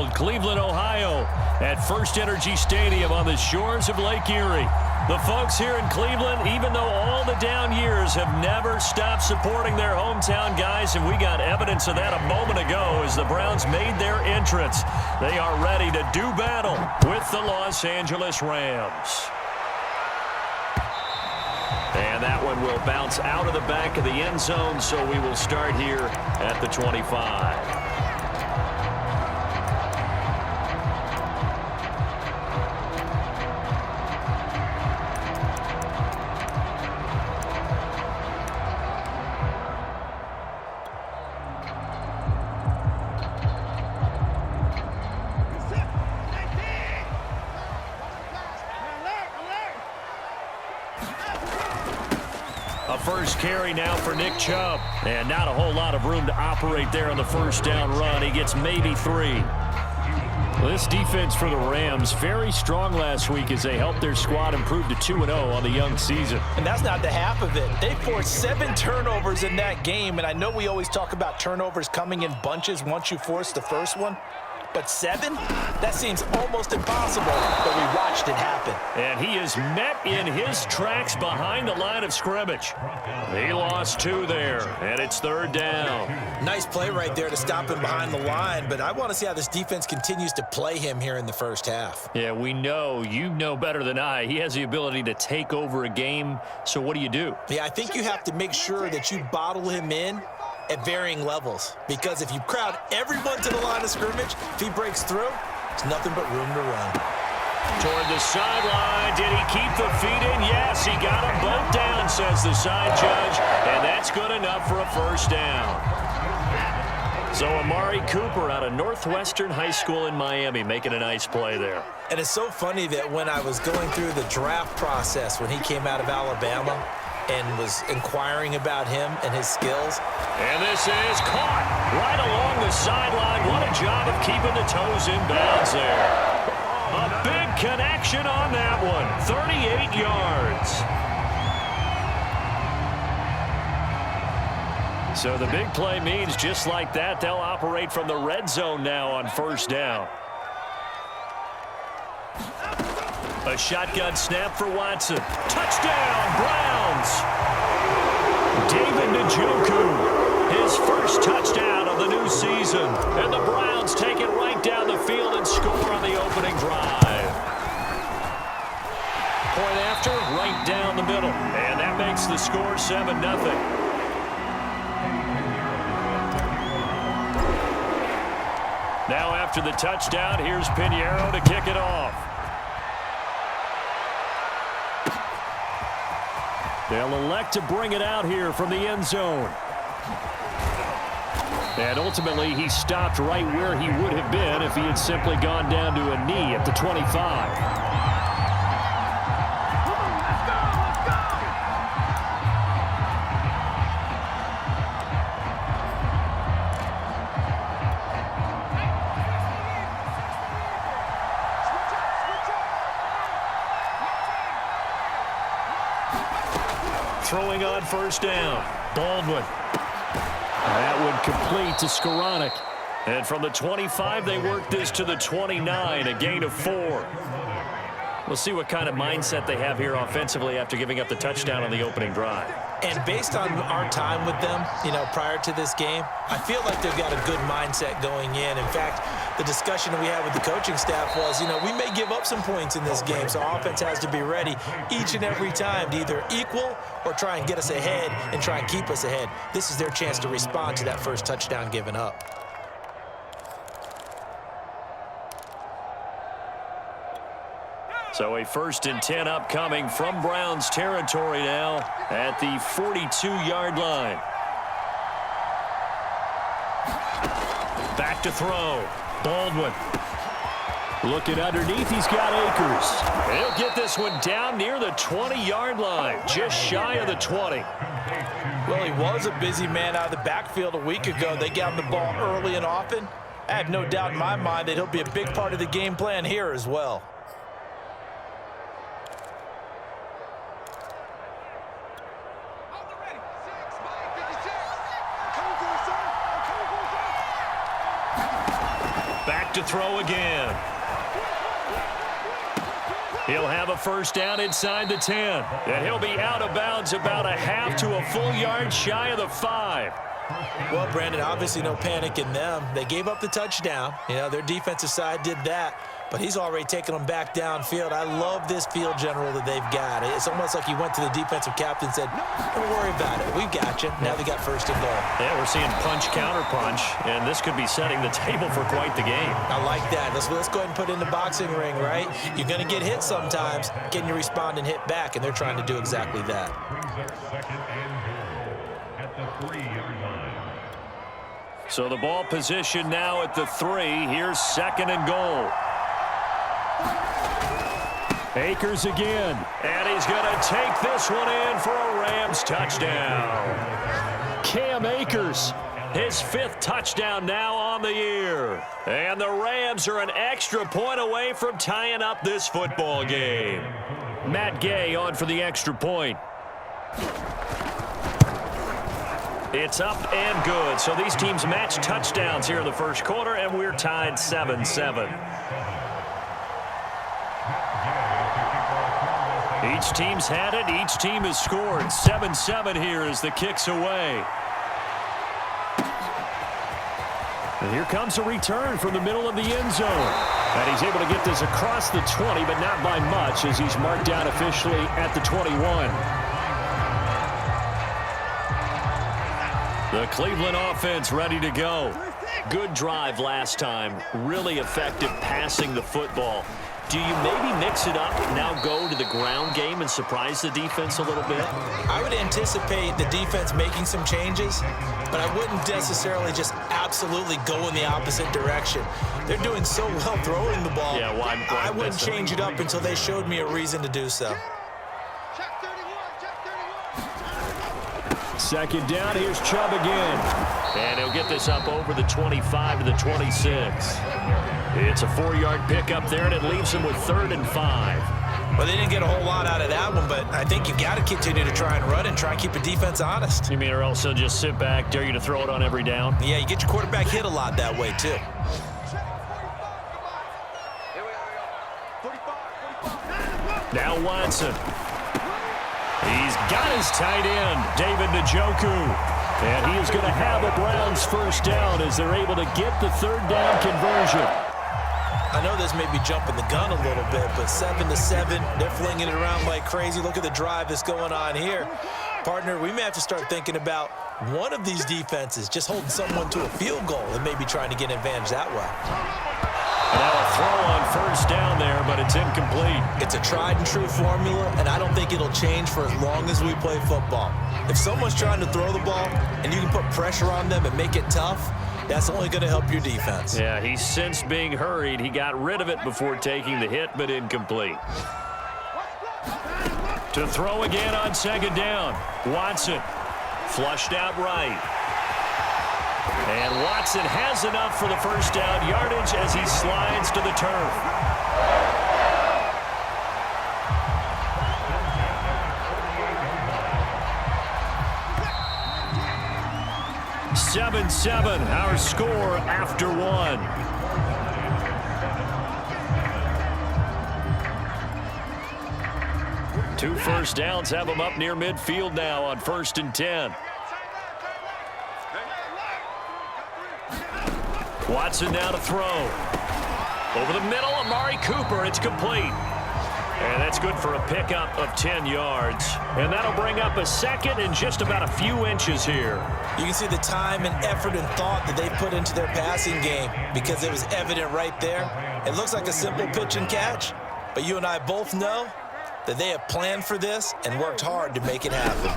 Field, Cleveland, Ohio, at First Energy Stadium on the shores of Lake Erie. The folks here in Cleveland, even though all the down years, have never stopped supporting their hometown guys, and we got evidence of that a moment ago as the Browns made their entrance. They are ready to do battle with the Los Angeles Rams. And that one will bounce out of the back of the end zone, so we will start here at the 25. First carry now for Nick Chubb. And not a whole lot of room to operate there on the first down run. He gets maybe 3. Well, this defense for the Rams, very strong last week as they helped their squad improve to 2-0 on the young season. And that's not the half of it. They forced 7 turnovers in that game. And I know we always talk about turnovers coming in bunches once you force the first one. But 7? That seems almost impossible, but we watched it happen. And he is met in his tracks behind the line of scrimmage. He lost 2 there, and it's 3rd down. Nice play right there to stop him behind the line, but I want to see how this defense continues to play him here in the first half. Yeah, we know, you know better than I, he has the ability to take over a game, so what do? Yeah, I think you have to make sure that you bottle him in at varying levels, because if you crowd everyone to the line of scrimmage, if he breaks through, it's nothing but room to run. Toward the sideline, did he keep the feet in? Yes, he got them both down, says the side judge, and that's good enough for a first down. So Amari Cooper out of Northwestern High School in Miami making a nice play there. And it's so funny that when I was going through the draft process when he came out of Alabama and was inquiring about him and his skills. And this is caught right along the sideline. What a job of keeping the toes in bounds there. A big connection on that one. 38 yards. So the big play means just like that, they'll operate from the red zone now on first down. A shotgun snap for Watson. Touchdown, Browns! David Njoku, his first touchdown of the new season. And the Browns take it right down the field and score on the opening drive. Point after, right down the middle. And that makes the score 7-0. Now after the touchdown, here's Pinheiro to kick it off. They'll elect to bring it out here from the end zone. And ultimately, he stopped right where he would have been if he had simply gone down to a knee at the 25. Throwing on first down. Baldwin. That would complete to Skoranek. And from the 25, they work this to the 29, a gain of 4. We'll see what kind of mindset they have here offensively after giving up the touchdown on the opening drive. And based on our time with them, prior to this game, I feel like they've got a good mindset going in. In fact, the discussion that we had with the coaching staff was, we may give up some points in this game, so offense has to be ready each and every time to either equal or try and get us ahead and try and keep us ahead. This is their chance to respond to that first touchdown given up. So a 1st and 10 upcoming from Browns territory now at the 42-yard line. Back to throw. Baldwin. Looking underneath, he's got Akers. He'll get this one down near the 20-yard line, just shy of the 20. Well, he was a busy man out of the backfield a week ago. They got him the ball early and often. I have no doubt in my mind that he'll be a big part of the game plan here as well. to throw again. He'll have a first down inside the 10. And he'll be out of bounds about a half to a full yard shy of the 5. Well, Brandon, obviously no panic in them. They gave up the touchdown. You know, their defensive side did that. But he's already taken them back downfield. I love this field general that they've got. It's almost like he went to the defensive captain and said, don't worry about it. We've got you. Now they got first and goal. Yeah, we're seeing punch, counter punch, and this could be setting the table for quite the game. I like that. Let's go ahead and put it in the boxing ring, right? You're going to get hit sometimes. Can you respond and hit back? And they're trying to do exactly that. So the ball position now at the 3. Here's second and goal. Akers again, and he's going to take this one in for a Rams touchdown. Cam Akers, his 5th touchdown now on the year. And the Rams are an extra point away from tying up this football game. Matt Gay on for the extra point. It's up and good. So these teams match touchdowns here in the first quarter, and we're tied 7-7. Each team's had it. Each team has scored. 7-7 here as the kick's away. And here comes a return from the middle of the end zone. And he's able to get this across the 20, but not by much as he's marked down officially at the 21. The Cleveland offense ready to go. Good drive last time. Really effective passing the football. Do you maybe mix it up, now go to the ground game and surprise the defense a little bit? I would anticipate the defense making some changes, but I wouldn't necessarily just absolutely go in the opposite direction. They're doing so well throwing the ball. Yeah, why I wouldn't change it up until they showed me a reason to do so. Second down, here's Chubb again. And he'll get this up over the 25 to the 26. It's a 4-yard pickup there, and it leaves him with 3rd and 5. Well, they didn't get a whole lot out of that one, but I think you've got to continue to try and run and try and keep the defense honest. You mean or else he'll just sit back, dare you to throw it on every down? Yeah, you get your quarterback hit a lot that way, too. Now Watson. He's got his tight end, David Njoku. And he is going to have a Browns first down as they're able to get the 3rd down conversion. I know this may be jumping the gun a little bit, but 7-7, they're flinging it around like crazy. Look at the drive that's going on here. Partner, we may have to start thinking about one of these defenses just holding someone to a field goal and maybe trying to get an advantage that way. And now a throw on first down there, but it's incomplete. It's a tried-and-true formula, and I don't think it'll change for as long as we play football. If someone's trying to throw the ball and you can put pressure on them and make it tough, that's only going to help your defense. Yeah, he's since being hurried. He got rid of it before taking the hit, but incomplete. To throw again on second down. Watson flushed out right. And Watson has enough for the first down yardage as he slides to the turf. 7-7, our score after 1. Two first downs have them up near midfield now on 1st and 10. Watson now to throw. Over the middle, Amari Cooper. It's complete. And that's good for a pickup of 10 yards. And that'll bring up a second and just about a few inches here. You can see the time and effort and thought that they put into their passing game because it was evident right there. It looks like a simple pitch and catch, but you and I both know that they have planned for this and worked hard to make it happen.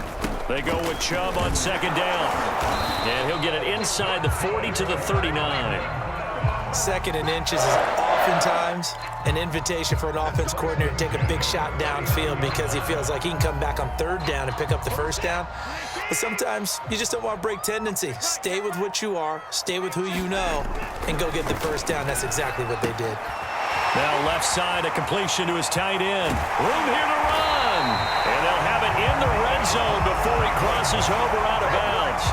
They go with Chubb on second down. And he'll get it inside the 40 to the 39. 2nd and inches is oftentimes an invitation for an offense coordinator to take a big shot downfield because he feels like he can come back on 3rd down and pick up the first down. But sometimes you just don't want to break tendency. Stay with what you are, stay with who you know, and go get the first down. That's exactly what they did. Now left side, a completion to his tight end. Room here to run. And they'll have it in the red zone before he crosses over out of bounds.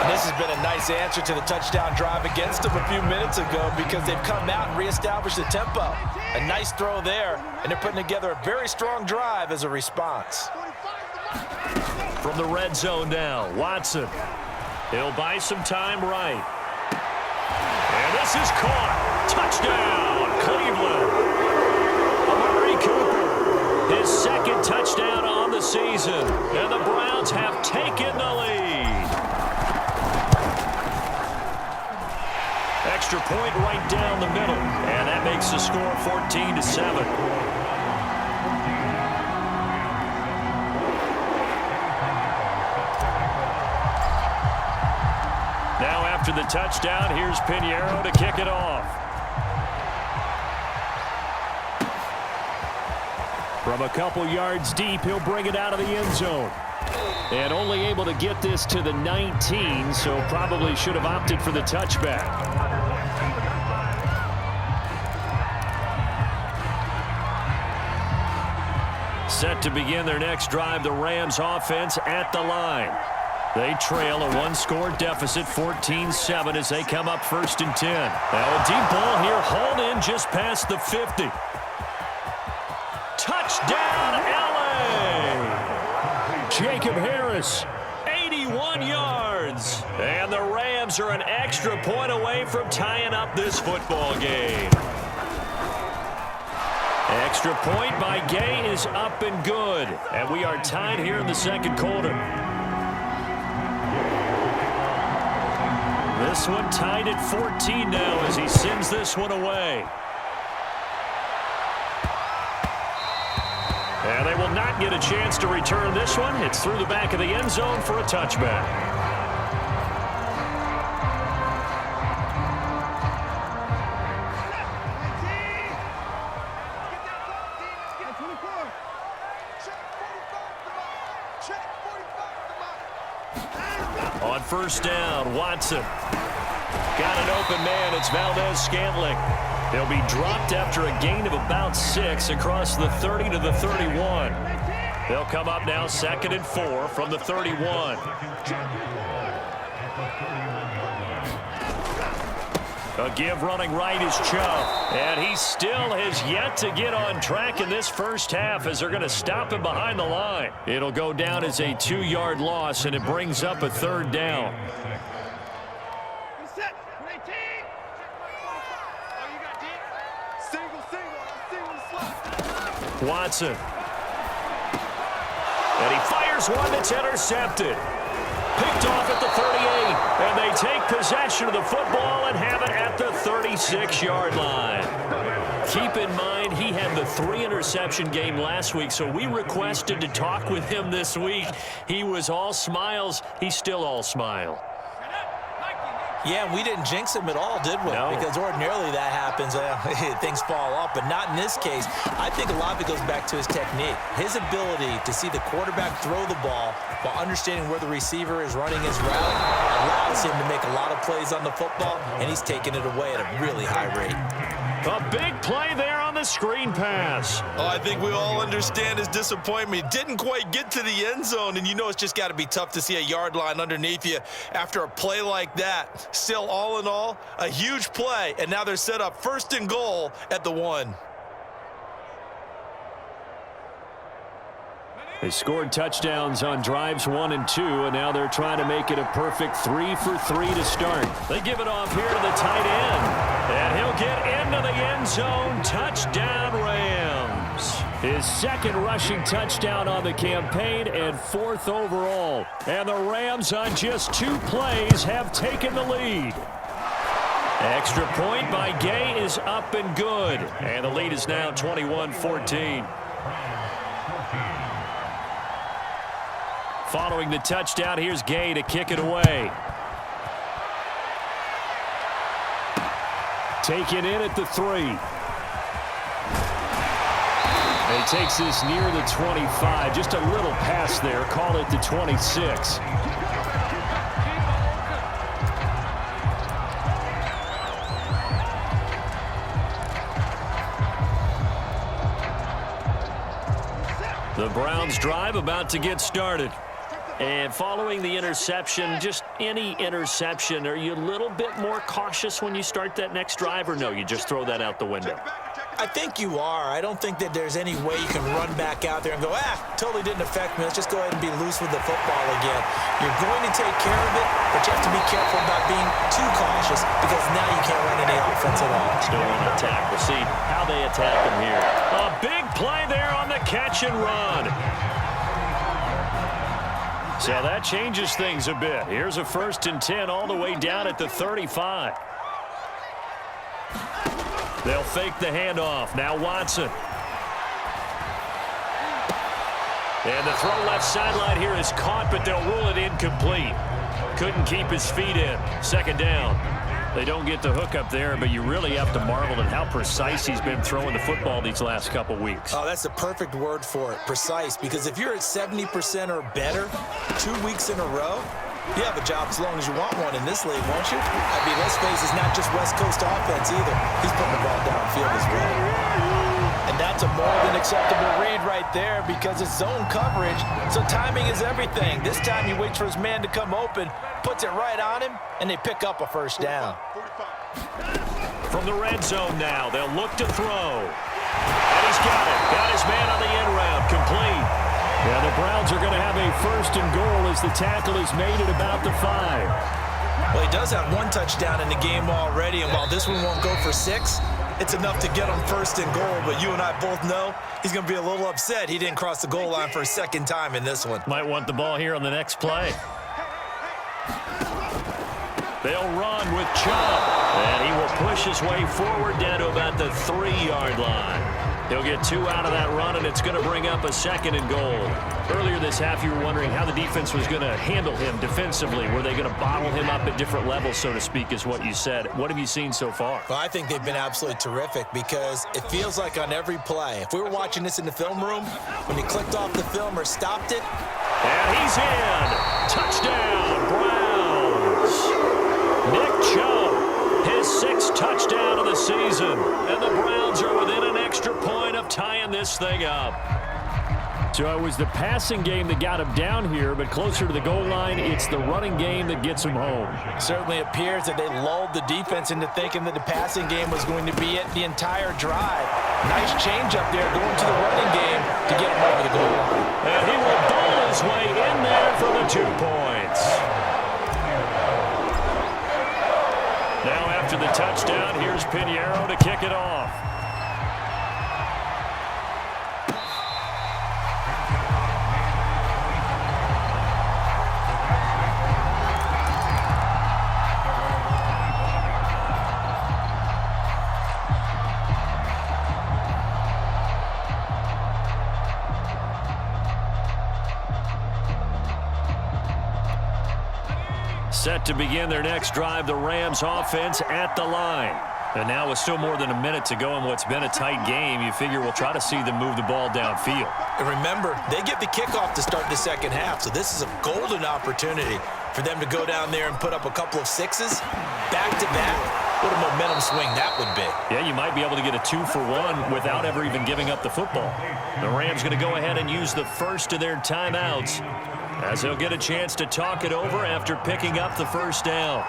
And this has been a nice answer to the touchdown drive against them a few minutes ago because they've come out and reestablished the tempo. A nice throw there, and they're putting together a very strong drive as a response. From the red zone now, Watson. He'll buy some time right. And this is caught. Touchdown, Cleveland. Amari Cooper, his second touchdown on the season. And the Browns have taken the lead. Extra point right down the middle. And that makes the score 14-7. Now after the touchdown, here's Pinheiro to kick it off. From a couple yards deep, he'll bring it out of the end zone. And only able to get this to the 19, so probably should have opted for the touchback. Set to begin their next drive, the Rams offense at the line. They trail a one-score deficit, 14-7, as they come up 1st and 10. Now a deep ball here, hauled in just past the 50. Touchdown, LA! Jacob Harris, 81 yards. And the Rams are an extra point away from tying up this football game. Extra point by Gay is up and good. And we are tied here in the second quarter. This one tied at 14 now as he sends this one away. And they will not get a chance to return this one. It's through the back of the end zone for a touchback. On 1st down, Watson. Got an open man. It's Valdez-Scantling. They'll be dropped after a gain of about 6 across the 30 to the 31. They'll come up now 2nd and 4 from the 31. A give running right is Chubb. And he still has yet to get on track in this first half as they're going to stop him behind the line. It'll go down as a 2-yard loss, and it brings up a 3rd down. Watson. And he fires one that's intercepted. Picked off at the 38, and they take possession of the football and have it at the 36-yard line. Keep in mind, he had the 3-interception game last week, so we requested to talk with him this week. He was all smiles. He's still all smile. Yeah, and we didn't jinx him at all, did we? No. Because ordinarily that happens. Things fall off, but not in this case. I think a lot of it goes back to his technique. His ability to see the quarterback throw the ball while understanding where the receiver is running his route allows him to make a lot of plays on the football, and he's taking it away at a really high rate. A big play there on the screen pass. Oh, I think we all understand his disappointment. He didn't quite get to the end zone, and you know it's just got to be tough to see a yard line underneath you after a play like that. Still, all in all, a huge play, and now they're set up 1st and goal at the 1. They scored touchdowns on drives 1 and 2, and now they're trying to make it a perfect 3 for 3 to start. They give it off here to the tight end, and he'll get into the end zone. Touchdown, Rams. His 2nd rushing touchdown on the campaign and 4th overall. And the Rams on just 2 plays have taken the lead. Extra point by Gay is up and good, and the lead is now 21-14. Following the touchdown, here's Gay to kick it away. Taken in at the 3. He takes this near the 25. Just a little pass there. Call it the 26. The Browns drive about to get started. And following the interception, just any interception, are you a little bit more cautious when you start that next drive, or no, you just throw that out the window? I think you are. I don't think that there's any way you can run back out there and go, totally didn't affect me. Let's just go ahead and be loose with the football again. You're going to take care of it, but you have to be careful about being too cautious because now you can't run any offense at all. Still on attack. We'll see how they attack him here. A big play there on the catch and run. So that changes things a bit. Here's a 1st and 10 all the way down at the 35. They'll fake the handoff. Now Watson. And the throw left sideline here is caught, but they'll rule it incomplete. Couldn't keep his feet in. 2nd down. They don't get the hook up there, but you really have to marvel at how precise he's been throwing the football these last couple weeks. Oh, that's the perfect word for it, precise, because if you're at 70% or better 2 weeks in a row, you have a job as long as you want one in this league, won't you? I mean, let's face it, it's not just West Coast offense either. He's putting the ball downfield as well. And that's a more than acceptable read right there because it's zone coverage, so timing is everything. This time he waits for his man to come open, puts it right on him, and they pick up a 1st down. From the red zone now, they'll look to throw. And he's got it. Got his man on the end route, complete. Yeah, the Browns are going to have a 1st and goal as the tackle is made at about the 5. Well, he does have 1 touchdown in the game already, and while this one won't go for 6, it's enough to get him 1st and goal. But you and I both know he's going to be a little upset he didn't cross the goal line for a 2nd time in this one. Might want the ball here on the next play. They'll run with Chubb, and he will push his way forward down to about the 3-yard line. He'll get 2 out of that run, and it's going to bring up a 2nd and goal. Earlier this half, you were wondering how the defense was going to handle him defensively. Were they going to bottle him up at different levels, so to speak, is what you said. What have you seen so far? Well, I think they've been absolutely terrific because it feels like on every play, if we were watching this in the film room, when he clicked off the film or stopped it. And he's in. Touchdown, Browns. Nick Chubb, his 6th touchdown of the season. And the Browns are within an extra point of tying this thing up. So it was the passing game that got him down here, but closer to the goal line, it's the running game that gets him home. Certainly appears that they lulled the defense into thinking that the passing game was going to be it the entire drive. Nice change up there going to the running game to get him over the goal line. And he will bowl his way in there for the 2 points. Now after the touchdown, here's Pinheiro to kick it off. Set to begin their next drive, the Rams offense at the line. And now with still more than a minute to go in what's been a tight game, you figure we'll try to see them move the ball downfield. And remember, they get the kickoff to start the 2nd half, so this is a golden opportunity for them to go down there and put up a couple of 6s back-to-back. What a momentum swing that would be. Yeah, you might be able to get a 2-for-1 without ever even giving up the football. The Rams going to go ahead and use the first of their timeouts as they'll get a chance to talk it over after picking up the 1st down.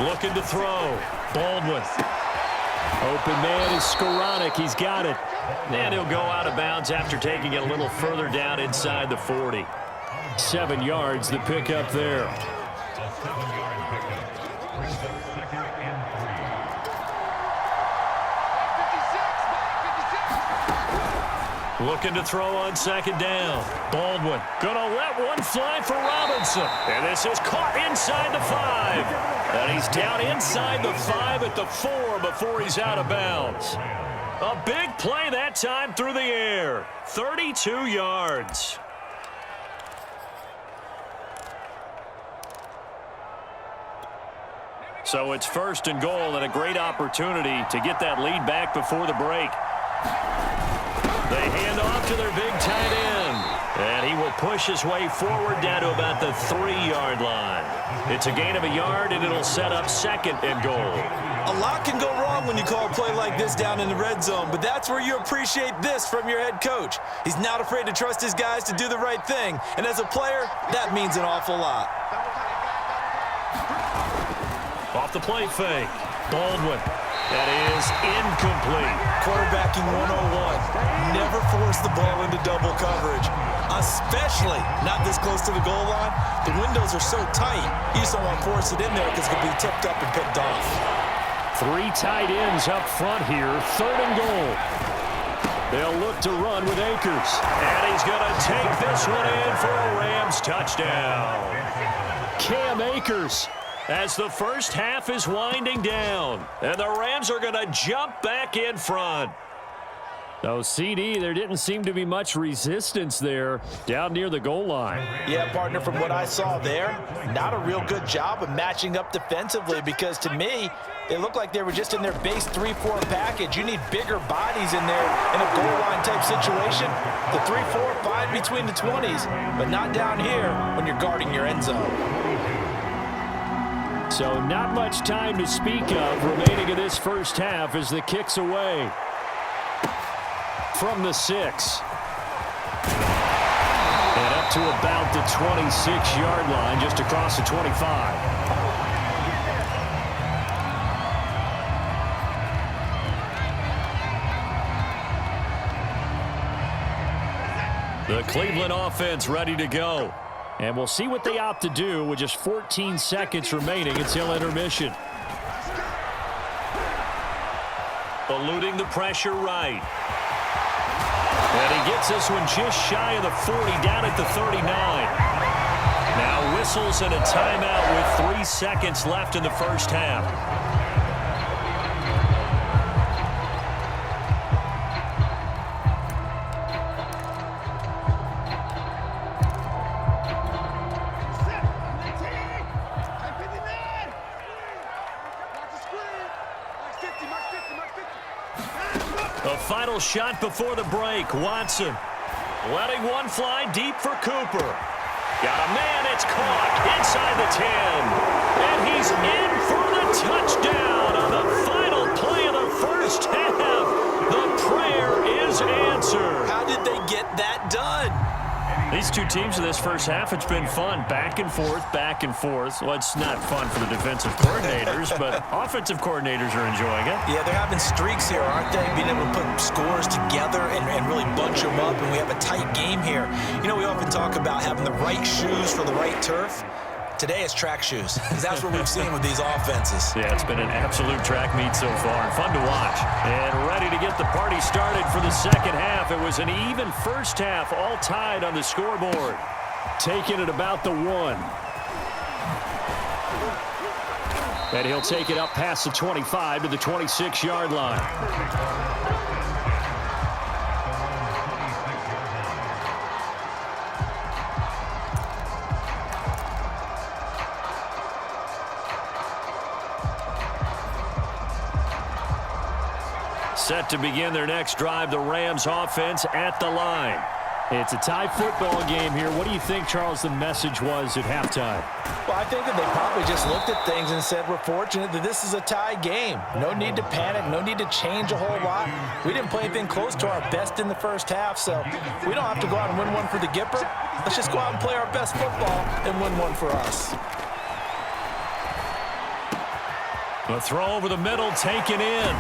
Looking to throw. Baldwin. Open man is Skoranek. He's got it. And he'll go out of bounds after taking it a little further down inside the 40. 7 yards, the pickup there. Looking to throw on 2nd down. Baldwin gonna let one fly for Robinson. And this is caught inside the 5. And he's down inside the 5 at the 4 before he's out of bounds. A big play that time through the air. 32 yards. So it's 1st and goal and a great opportunity to get that lead back before the break. They hand off to their big tight end. And he will push his way forward down to about the 3-yard line. It's a gain of a yard, and it'll set up 2nd and goal. A lot can go wrong when you call a play like this down in the red zone, but that's where you appreciate this from your head coach. He's not afraid to trust his guys to do the right thing, and as a player, that means an awful lot. Off the play fake. Baldwin. That is incomplete. Quarterbacking 101. Never force the ball into double coverage, especially not this close to the goal line. The windows are so tight, you just don't want to force it in there because it could be tipped up and picked off. 3 tight ends up front here. 3rd and goal. They'll look to run with Akers. And he's going to take this one in for a Rams touchdown. Cam Akers, as the first half is winding down. And the Rams are going to jump back in front. So, CD, there didn't seem to be much resistance there down near the goal line. Yeah, partner, from what I saw there, not a real good job of matching up defensively because, to me, they looked like they were just in their base 3-4 package. You need bigger bodies in there in a goal line type situation. The 3-4, fine between the 20s, but not down here when you're guarding your end zone. So not much time to speak of remaining in this first half as the kick's away. From the 6. And up to about the 26-yard line, just across the 25. The Cleveland offense ready to go. And we'll see what they opt to do with just 14 seconds remaining until intermission. Eluding the pressure right. And he gets this one just shy of the 40, down at the 39. Now whistles and a timeout with 3 seconds left in the first half. The final shot before the break. Watson letting one fly deep for Cooper. Got a man. It's caught inside the 10. And he's in for the touchdown on the final play of the first half. The prayer is answered. How did they get that done? These two teams in this first half, it's been fun. Back and forth, back and forth. Well, it's not fun for the defensive coordinators, but offensive coordinators are enjoying it. Yeah, they're having streaks here, aren't they? Being able to put scores together and really bunch them up, and we have a tight game here. You know, we often talk about having the right shoes for the right turf. Today it's track shoes, because that's what we've seen with these offenses. Yeah, it's been an absolute track meet so far, and fun to watch. And ready to get the party started for the second half. It was an even first half, all tied on the scoreboard. Taking it about the 1. And he'll take it up past the 25 to the 26-yard line. Set to begin their next drive, the Rams offense at the line. It's a tie football game here. What do you think, Charles, the message was at halftime? Well, I think that they probably just looked at things and said, we're fortunate that this is a tie game. No need to panic, no need to change a whole lot. We didn't play anything close to our best in the first half, so we don't have to go out and win one for the Gipper. Let's just go out and play our best football and win one for us. The throw over the middle, taken in.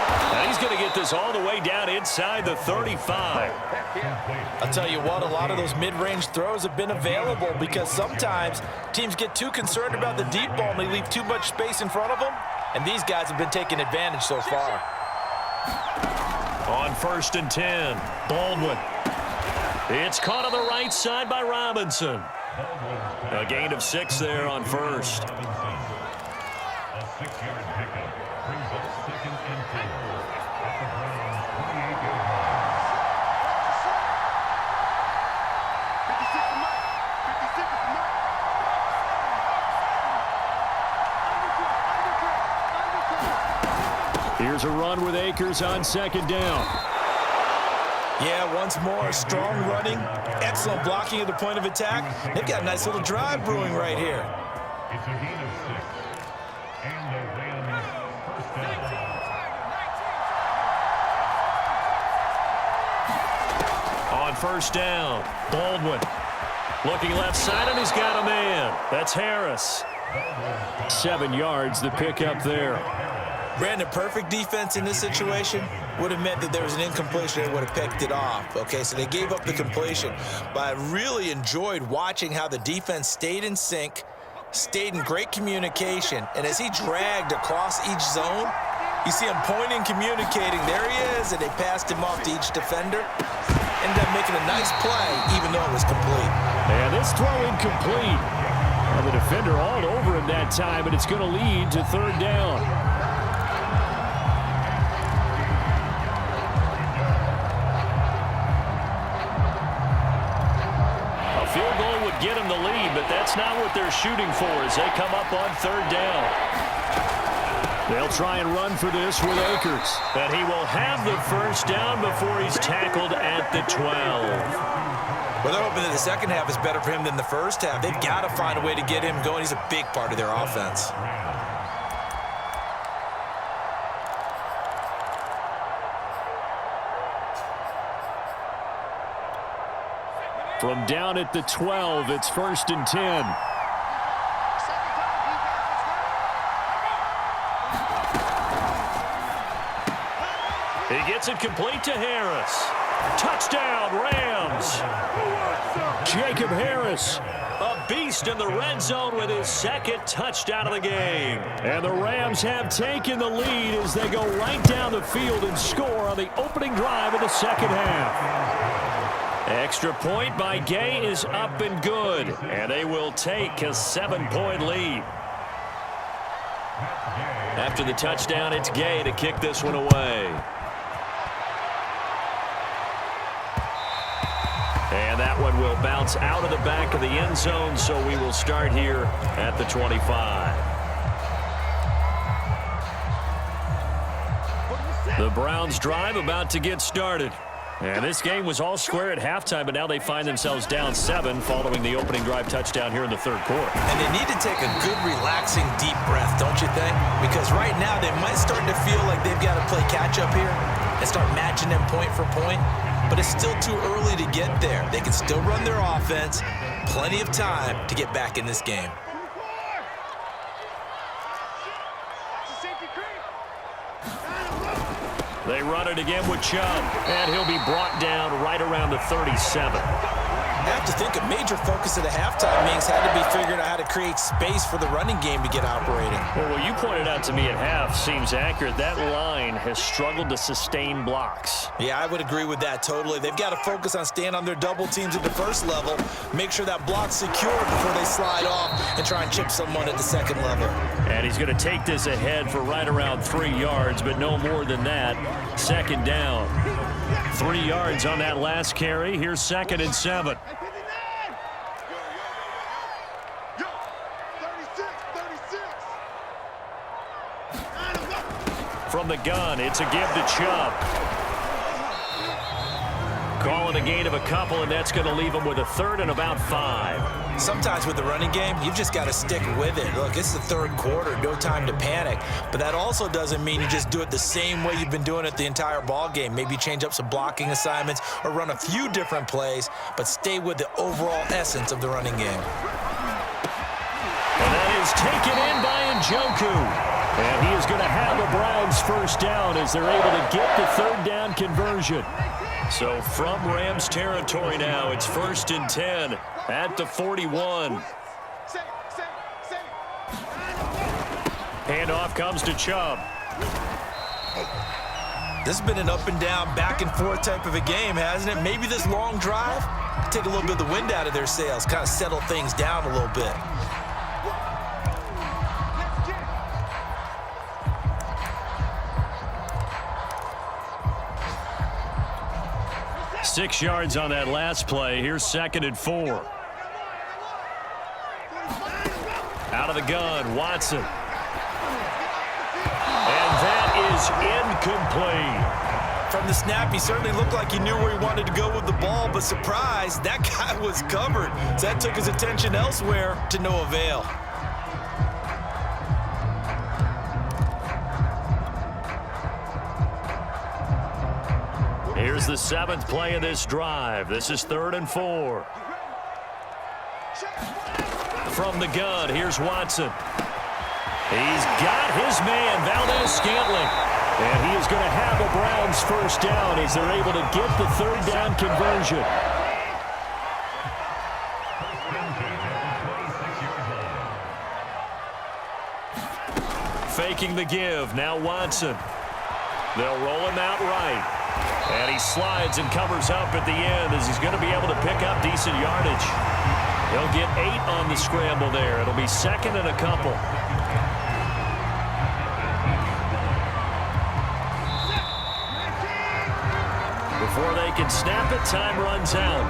And he's going to get this all the way down inside the 35. I'll tell you what, a lot of those mid-range throws have been available because sometimes teams get too concerned about the deep ball and they leave too much space in front of them, and these guys have been taking advantage so far. On 1st and 10, Baldwin. It's caught on the right side by Robinson. A gain of 6 there on 1st. A 6-yard pickup brings up 2nd and 4 at the Browns' 28-yard line. Here's a run with Akers on 2nd down. Yeah, once more, strong running, excellent blocking at the point of attack. They've got a nice little drive brewing right here. It's a gain of 6. And the Rams first down. first down. Baldwin looking left side, and he's got a man. That's Harris. 7 yards, the pickup there. Brandon, perfect defense in this situation would have meant that there was an incompletion and would have picked it off. Okay, so they gave up the completion. But I really enjoyed watching how the defense stayed in sync, stayed in great communication, and as he dragged across each zone, you see him pointing, communicating. There he is, and they passed him off to each defender. Ended up making a nice play, even though it was complete. And this throw incomplete. And the defender all over him that time, and it's going to lead to third down. Field goal would get him the lead, but that's not what they're shooting for as they come up on third down. They'll try and run for this with Akers. And he will have the first down before he's tackled at the 12. Well, they're hoping that the second half is better for him than the first half. They've got to find a way to get him going. He's a big part of their offense. From down at the 12, it's 1st and 10. He gets it complete to Harris. Touchdown, Rams. Jacob Harris, a beast in the red zone with his second touchdown of the game. And the Rams have taken the lead as they go right down the field and score on the opening drive of the second half. Extra point by Gay is up and good, and they will take a 7-point lead. After the touchdown, it's Gay to kick this one away. And that one will bounce out of the back of the end zone, so we will start here at the 25. The Browns drive about to get started. And this game was all square at halftime, but now they find themselves down 7 following the opening drive touchdown here in the third quarter. And they need to take a good, relaxing, deep breath, don't you think? Because right now they might start to feel like they've got to play catch-up here and start matching them point for point. But it's still too early to get there. They can still run their offense. Plenty of time to get back in this game. They run it again with Chubb, and he'll be brought down right around the 37. I have to think a major focus of the halftime meetings had to be figuring out how to create space for the running game to get operating. Well, what you pointed out to me at half seems accurate. That line has struggled to sustain blocks. Yeah, I would agree with that totally. They've got to focus on staying on their double teams at the first level, make sure that block's secure before they slide off and try and chip someone at the second level. And he's going to take this ahead for right around 3 yards, but no more than that. Second down. 3 yards on that last carry. Here's 2nd and 7. From the gun, it's a give to Chubb. Calling a gain of a couple, and that's going to leave him with a 3rd and about 5. Sometimes with the running game, you've just got to stick with it. Look, it's the third quarter, no time to panic. But that also doesn't mean you just do it the same way you've been doing it the entire ball game. Maybe change up some blocking assignments or run a few different plays, but stay with the overall essence of the running game. And that is taken in by Njoku. And he is going to have the Browns first down as they're able to get the 3rd down conversion. So from Rams territory now, it's 1st and 10 at the 41. Handoff comes to Chubb. This has been an up and down, back and forth type of a game, hasn't it? Maybe this long drive could take a little bit of the wind out of their sails, kind of settle things down a little bit. Six yards on that last play. Here's 2nd and 4. Out of the gun, Watson. And that is incomplete. From the snap, he certainly looked like he knew where he wanted to go with the ball, but surprise, that guy was covered. So that took his attention elsewhere to no avail. Here's the 7th play of this drive. This is 3rd and 4. From the gun, here's Watson. He's got his man, Valdez-Scantling. And he is going to have a Browns first down as they're able to get the 3rd down conversion. Faking the give, now Watson. They'll roll him out right. And he slides and covers up at the end as he's going to be able to pick up decent yardage. He'll get 8 on the scramble there. It'll be 2nd and a couple. Before they can snap it, time runs out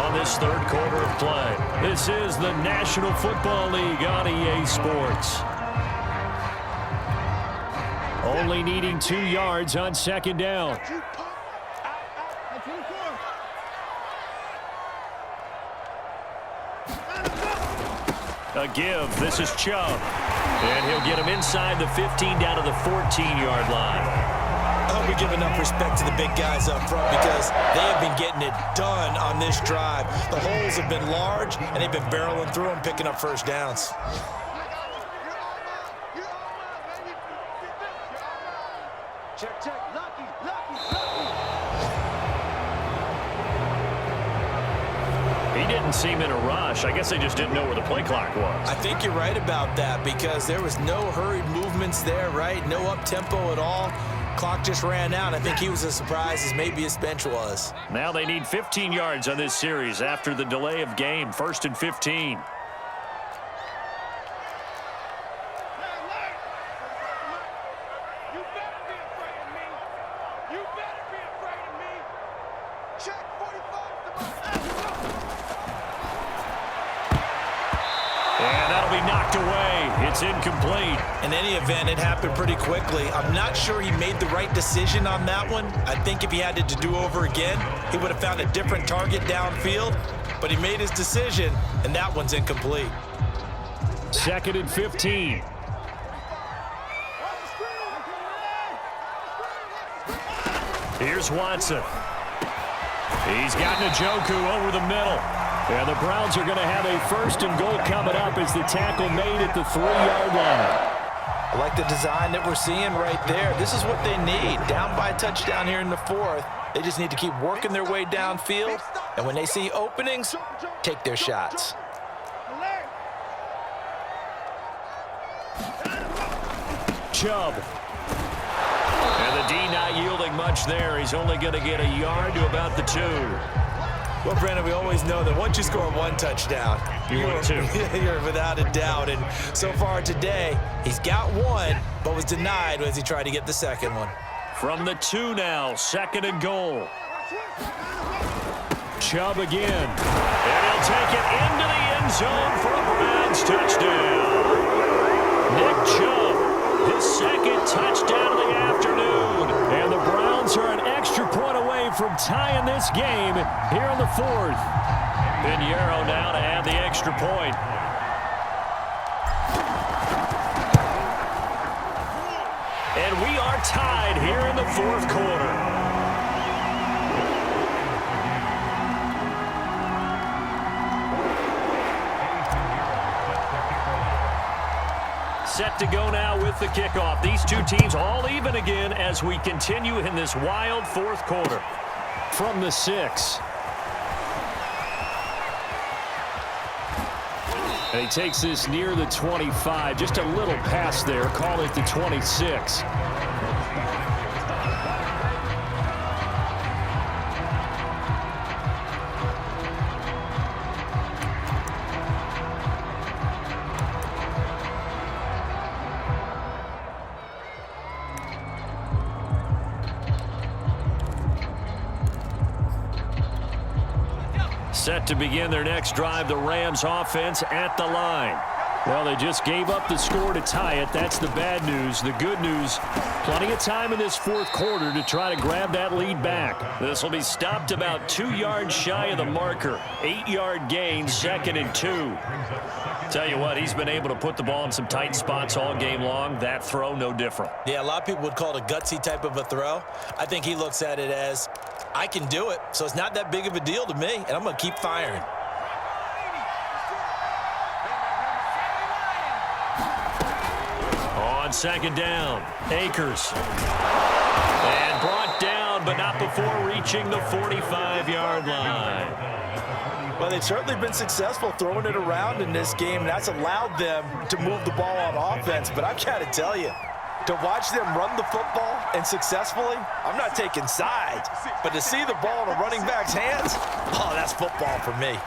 on this 3rd quarter of play. This is the National Football League on EA Sports. Only needing 2 yards on 2nd down. A give. This is Chubb. And he'll get him inside the 15 down to the 14-yard line. I hope we give enough respect to the big guys up front because they have been getting it done on this drive. The holes have been large, and they've been barreling through them, picking up first downs. Check, check, lucky. He didn't seem in a rush. I guess they just didn't know where the play clock was. I think you're right about that because there was no hurried movements there, right? No up-tempo at all. Clock just ran out. I think he was as surprised as maybe his bench was. Now they need 15 yards on this series after the delay of game. 1st and 15. It's incomplete. In any event, it happened pretty quickly. I'm not sure he made the right decision on that one. I think if he had it to do over again, he would have found a different target downfield. But he made his decision, and that one's incomplete. 2nd and 15. Here's Watson. He's got Njoku over the middle. And the Browns are going to have a 1st and goal coming up as the tackle made at the 3-yard line. I like the design that we're seeing right there. This is what they need. Down by a touchdown here in the 4th. They just need to keep working their way downfield. And when they see openings, take their shots. Chubb. And the D not yielding much there. He's only going to get a yard to about the 2. Well, Brandon, we always know that once you score 1 touchdown, you're without a doubt. And so far today, he's got 1, but was denied as he tried to get the 2nd one. From the 2 now, 2nd and goal. Chubb again. And he'll take it into the end zone for a Browns touchdown. Nick Chubb, his 2nd touchdown of the afternoon. And the Browns are an extra point away from tying this game here in the 4th. Pinheiro now to add the extra point. And we are tied here in the 4th quarter. Set to go now with the kickoff. These two teams all even again as we continue in this wild 4th quarter. From the 6. And he takes this near the 25. Just a little pass there. Call it the 26. Set to begin their next drive, the Rams offense at the line. Well, they just gave up the score to tie it. That's the bad news. The good news, plenty of time in this 4th quarter to try to grab that lead back. This will be stopped about 2 yards shy of the marker. 8-yard gain, 2nd and 2. Tell you what, he's been able to put the ball in some tight spots all game long. That throw, no different. Yeah, a lot of people would call it a gutsy type of a throw. I think he looks at it as, I can do it, so it's not that big of a deal to me, and I'm going to keep firing. On second down, Akers. And brought down, but not before reaching the 45-yard line. Well, they've certainly been successful throwing it around in this game. That's allowed them to move the ball on offense. But I've got to tell you, to watch them run the football and successfully, I'm not taking sides. But to see the ball in a running back's hands, oh, that's football for me.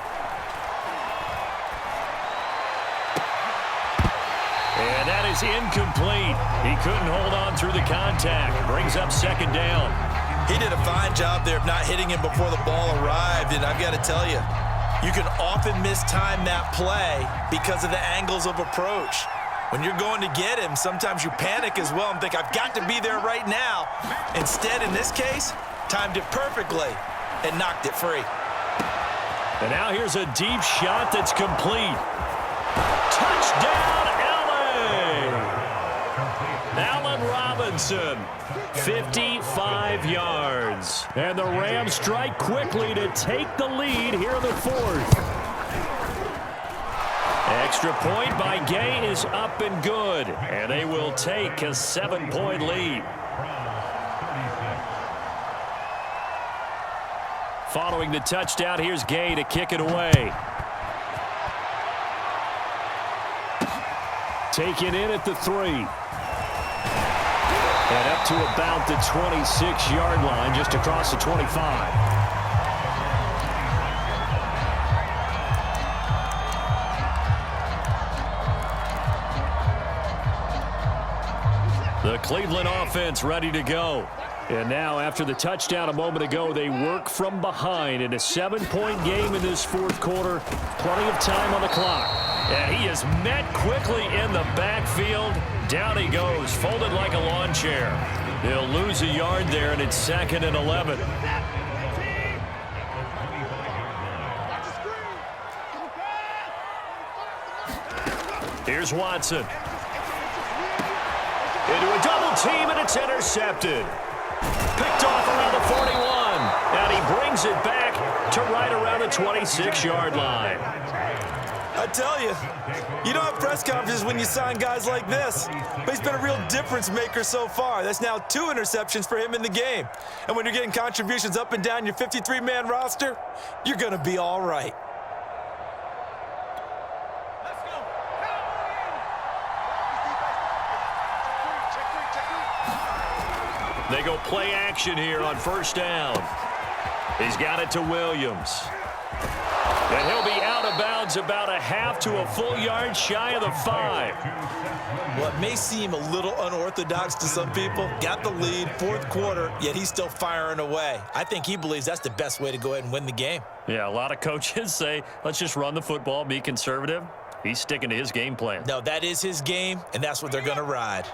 And that is incomplete. He couldn't hold on through the contact. Brings up second down. He did a fine job there of not hitting him before the ball arrived. And I've got to tell you, you can often mistime that play because of the angles of approach. When you're going to get him, sometimes you panic as well and think, I've got to be there right now. Instead, in this case, timed it perfectly and knocked it free. And now here's a deep shot that's complete. Touchdown, LA! Allen Robinson, 55 yards. And the Rams strike quickly to take the lead here in the fourth. Extra point by Gay is up and good. And they will take a 7-point lead. Following the touchdown, here's Gay to kick it away. Taken in at the 3. And up to about the 26-yard line, just across the 25. The Cleveland offense ready to go. And now, after the touchdown a moment ago, they work from behind in a 7-point game in this fourth quarter. Plenty of time on the clock. And he is met quickly in the backfield. Down he goes, folded like a lawn chair. He'll lose a yard there, and it's 2nd and 11. Here's Watson. Into a double team, and it's intercepted. Picked off around the 41, and he brings it back to right around the 26-yard line. I tell you, you don't have press conferences when you sign guys like this. But he's been a real difference maker so far. That's now 2 interceptions for him in the game. And when you're getting contributions up and down your 53-man roster, you're going to be all right. They go play action here on first down. He's got it to Williams. And he'll be out of bounds about a half to a full yard shy of the 5. Well, it may seem a little unorthodox to some people. Got the lead, fourth quarter, yet he's still firing away. I think he believes that's the best way to go ahead and win the game. Yeah, a lot of coaches say, let's just run the football, be conservative. He's sticking to his game plan. No, that is his game, and that's what they're going to ride.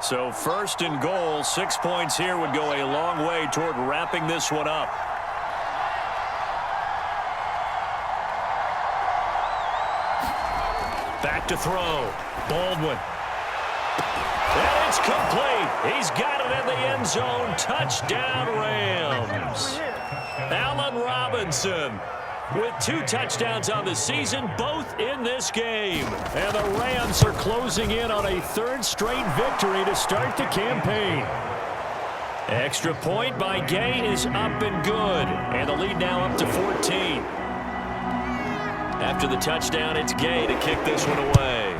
So 1st and goal, 6 points here would go a long way toward wrapping this one up. Back to throw. Baldwin. And it's complete. He's got it in the end zone. Touchdown, Rams. Allen Robinson with 2 touchdowns on the season, both in this game. And the Rams are closing in on a 3rd straight victory to start the campaign. Extra point by Gay is up and good. And the lead now up to 14. After the touchdown, it's Gay to kick this one away.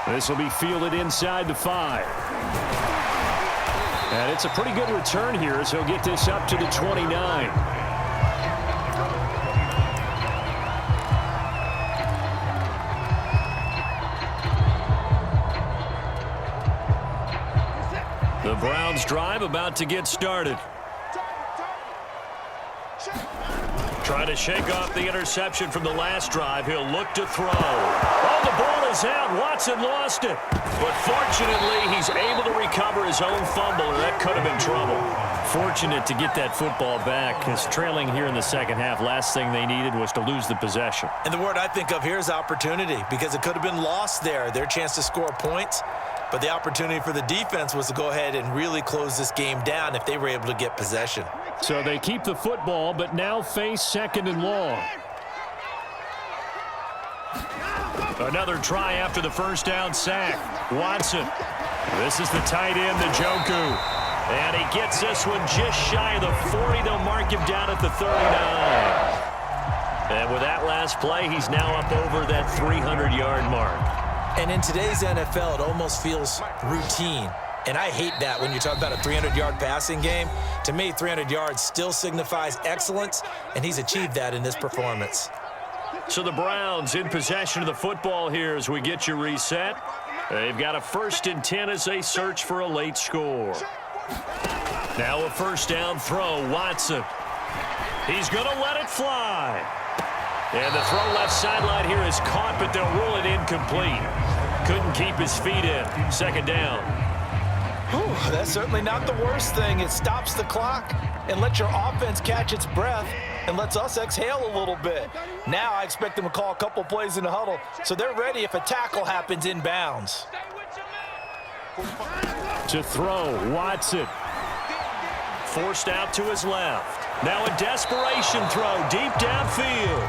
This will be fielded inside the 5. And it's a pretty good return here as he'll get this up to the 29. The Browns drive about to get started. Trying to shake off the interception from the last drive. He'll look to throw. Oh, the ball is out. Watson lost it. But fortunately, he's able to recover his own fumble, or that could have been trouble. Fortunate to get that football back, because trailing here in the second half, last thing they needed was to lose the possession. And the word I think of here is opportunity, because it could have been lost there, their chance to score points. But the opportunity for the defense was to go ahead and really close this game down if they were able to get possession. So they keep the football, but now face 2nd and long. Another try after the first down sack. Watson. This is the tight end, Njoku. And he gets this one just shy of the 40. They'll mark him down at the 39. And with that last play, he's now up over that 300-yard mark. And in today's NFL, it almost feels routine. And I hate that when you talk about a 300-yard passing game. To me, 300 yards still signifies excellence, and he's achieved that in this performance. So the Browns in possession of the football here as we get you reset. They've got a 1st and 10 as they search for a late score. Now a first down throw, Watson. He's going to let it fly. And the throw left sideline here is caught, but they'll rule it incomplete. Couldn't keep his feet in. 2nd down. Whew, that's certainly not the worst thing. It stops the clock and lets your offense catch its breath and lets us exhale a little bit. Now I expect them to call a couple plays in the huddle so they're ready if a tackle happens inbounds. To throw, Watson. Forced out to his left. Now a desperation throw deep downfield.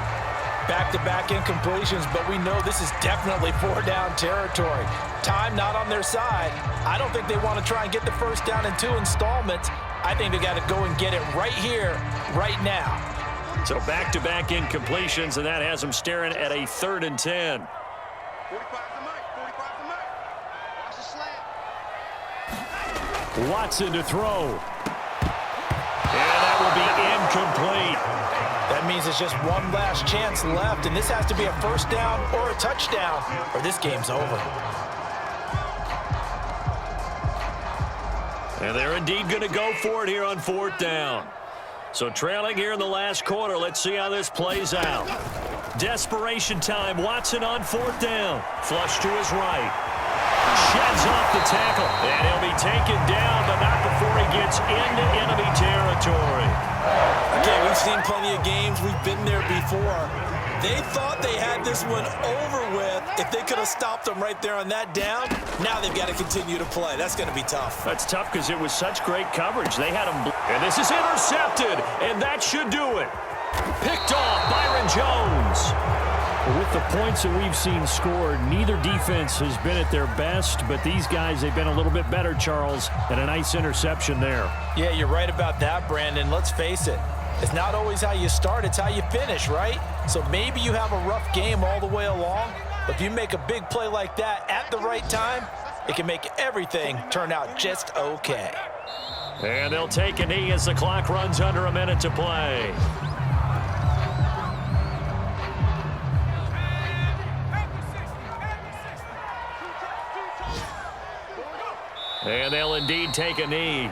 Back-to-back incompletions, but we know this is definitely 4-down territory. Time not on their side. I don't think they want to try and get the first down in 2 installments. I think they got to go and get it right here, right now. So back-to-back incompletions, and that has them staring at a 3rd and 10. 45 to Mike. 45 to Mike. Watch the slant. Watson to throw. And that will be incomplete. That means it's just one last chance left, and this has to be a first down or a touchdown, or this game's over. And they're indeed going to go for it here on 4th down. So trailing here in the last quarter, let's see how this plays out. Desperation time, Watson on 4th down. Flush to his right. Sheds off the tackle, and he'll be taken down, but not before he gets into enemy territory. Again, we've seen plenty of games. We've been there before. They thought they had this one over with. If they could have stopped them right there on that down, now they've got to continue to play. That's going to be tough. That's tough because it was such great coverage. They had him. And this is intercepted, and that should do it. Picked off, Byron Jones. With the points that we've seen scored, neither defense has been at their best, but these guys, they've been a little bit better, Charles, and a nice interception there. Yeah, you're right about that, Brandon. Let's face it. It's not always how you start, it's how you finish, right? So maybe you have a rough game all the way along, but if you make a big play like that at the right time, it can make everything turn out just okay. And they'll take a knee as the clock runs under a minute to play. And they'll indeed take a knee.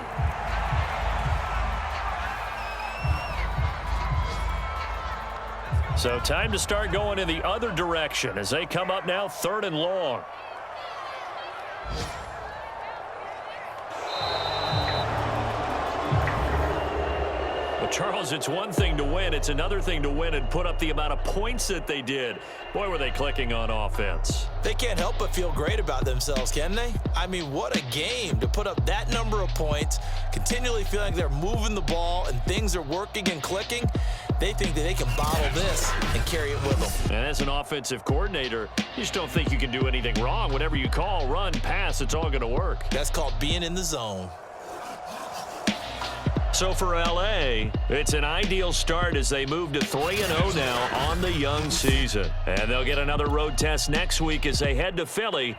So time to start going in the other direction as they come up now 3rd and long. Well, Charles, it's one thing to win. It's another thing to win and put up the amount of points that they did. Boy, were they clicking on offense. They can't help but feel great about themselves, can they? I mean, what a game to put up that number of points, continually feeling like they're moving the ball and things are working and clicking. They think that they can bottle this and carry it with them. And as an offensive coordinator, you just don't think you can do anything wrong. Whatever you call, run, pass, it's all going to work. That's called being in the zone. So for LA, it's an ideal start as they move to 3-0 now on the young season. And they'll get another road test next week as they head to Philly